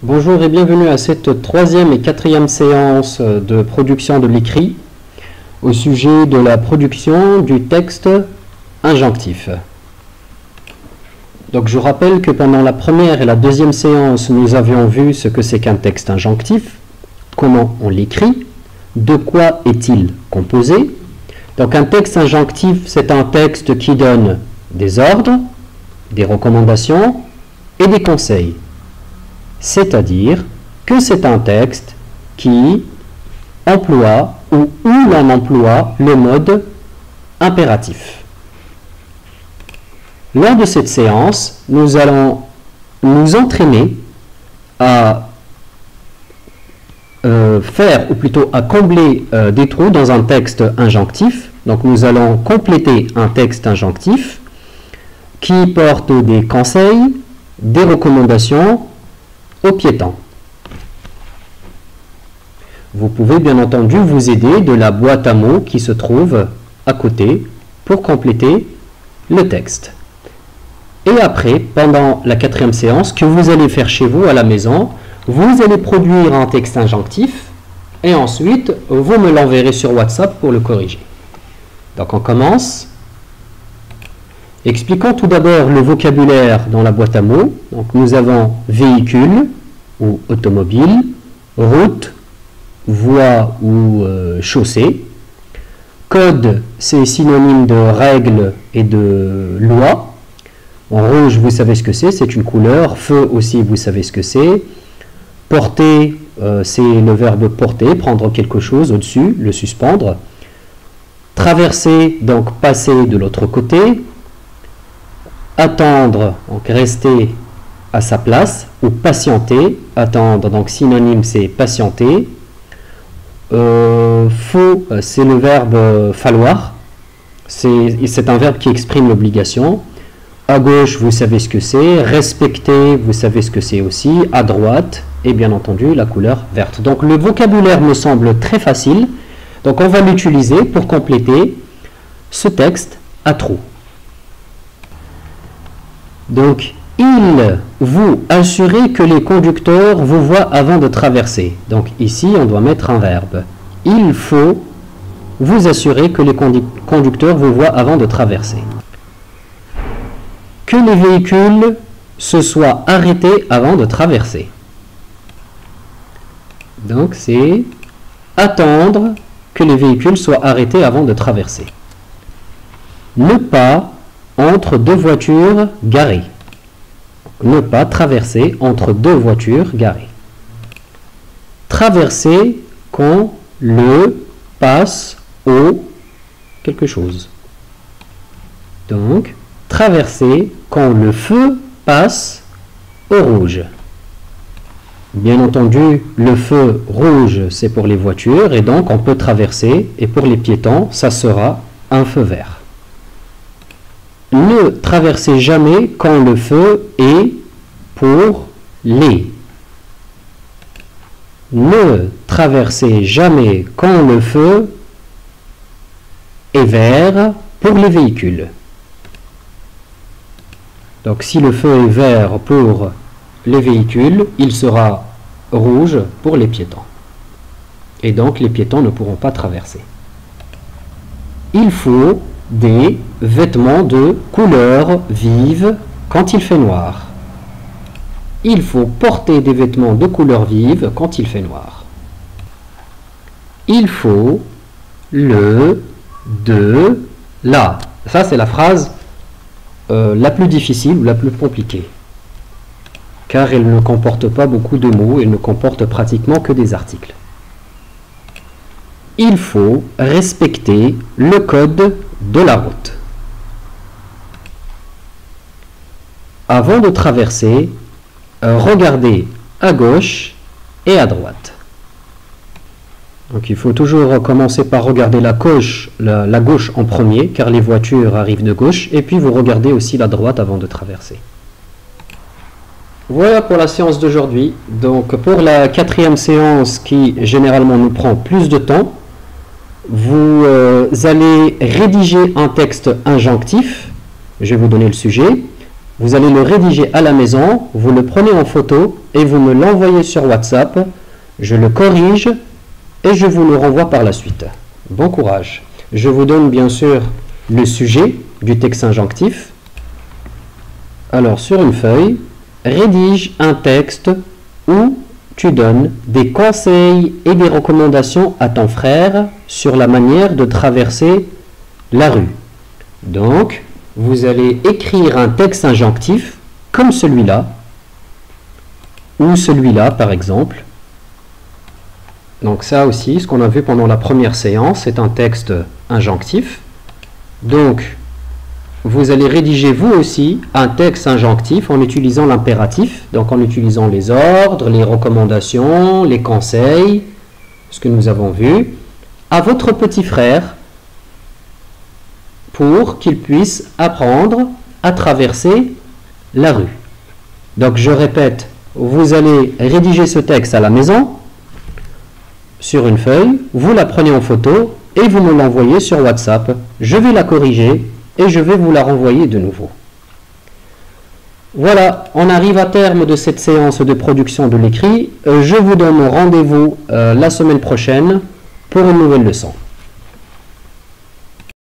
Bonjour et bienvenue à cette troisième et quatrième séance de production de l'écrit au sujet de la production du texte injonctif. Donc je rappelle que pendant la première et la deuxième séance, nous avions vu ce que c'est qu'un texte injonctif, comment on l'écrit, de quoi est-il composé. Donc un texte injonctif, c'est un texte qui donne des ordres, des recommandations et des conseils. C'est-à-dire que c'est un texte qui emploie ou où l'on emploie le mode impératif. Lors de cette séance, nous allons nous entraîner à faire, ou plutôt à combler des trous dans un texte injonctif. Donc nous allons compléter un texte injonctif qui porte des conseils, des recommandations aux piétons. Vous pouvez bien entendu vous aider de la boîte à mots qui se trouve à côté pour compléter le texte. Et après, pendant la quatrième séance que vous allez faire chez vous à la maison, vous allez produire un texte injonctif et ensuite vous me l'enverrez sur WhatsApp pour le corriger. Donc on commence. Expliquons tout d'abord le vocabulaire dans la boîte à mots. Donc nous avons véhicule ou automobile, route, voie ou chaussée. Code, c'est synonyme de règle et de loi. En rouge, vous savez ce que c'est une couleur. Feu aussi, vous savez ce que c'est. Porter, c'est le verbe porter, prendre quelque chose au-dessus, le suspendre. Traverser, donc passer de l'autre côté. Attendre, donc rester à sa place, ou patienter. Attendre, donc synonyme, c'est patienter. Faut, c'est le verbe falloir. C'est un verbe qui exprime l'obligation. À gauche, vous savez ce que c'est. Respecter, vous savez ce que c'est aussi. À droite, et bien entendu, la couleur verte. Donc le vocabulaire me semble très facile. Donc on va l'utiliser pour compléter ce texte à trous. Donc, il vous assurez que les conducteurs vous voient avant de traverser. Donc ici, on doit mettre un verbe. Il faut vous assurer que les conducteurs vous voient avant de traverser. Que les véhicules se soient arrêtés avant de traverser. Donc c'est attendre que les véhicules soient arrêtés avant de traverser. Ne pas entre deux voitures garées. Ne pas traverser entre deux voitures garées. Traverser quand le passe au quelque chose. Donc, traverser quand le feu passe au rouge. Bien entendu, le feu rouge, c'est pour les voitures, et donc on peut traverser, et pour les piétons, ça sera un feu vert. Ne traversez jamais quand le feu est pour les. Ne traversez jamais quand le feu est vert pour les véhicules. Donc si le feu est vert pour les véhicules, il sera rouge pour les piétons. Et donc les piétons ne pourront pas traverser. Il faut des vêtements de couleur vive quand il fait noir. Il faut porter des vêtements de couleur vive quand il fait noir. Il faut le, de, la. Ça, c'est la phrase la plus difficile ou la plus compliquée. Car elle ne comporte pas beaucoup de mots, elle ne comporte pratiquement que des articles. Il faut respecter le code de la route. Avant de traverser, regardez à gauche et à droite. Donc il faut toujours commencer par regarder la gauche en premier, car les voitures arrivent de gauche, et puis vous regardez aussi la droite avant de traverser. Voilà pour la séance d'aujourd'hui. Donc pour la quatrième séance qui généralement nous prend plus de temps, vous allez rédiger un texte injonctif. Je vais vous donner le sujet. Vous allez le rédiger à la maison, vous le prenez en photo et vous me l'envoyez sur WhatsApp. Je le corrige et je vous le renvoie par la suite. Bon courage. Je vous donne bien sûr le sujet du texte injonctif. Alors sur une feuille, rédige un texte où tu donnes des conseils et des recommandations à ton frère sur la manière de traverser la rue. Donc, vous allez écrire un texte injonctif comme celui-là, ou celui-là par exemple. Donc ça aussi, ce qu'on a vu pendant la première séance, c'est un texte injonctif. Donc, vous allez rédiger vous aussi un texte injonctif en utilisant l'impératif, donc en utilisant les ordres, les recommandations, les conseils, ce que nous avons vu, à votre petit frère pour qu'il puisse apprendre à traverser la rue. Donc je répète, vous allez rédiger ce texte à la maison, sur une feuille, vous la prenez en photo et vous me l'envoyez sur WhatsApp. Je vais la corriger et je vais vous la renvoyer de nouveau. Voilà, on arrive à terme de cette séance de production de l'écrit. Je vous donne rendez-vous la semaine prochaine pour une nouvelle leçon.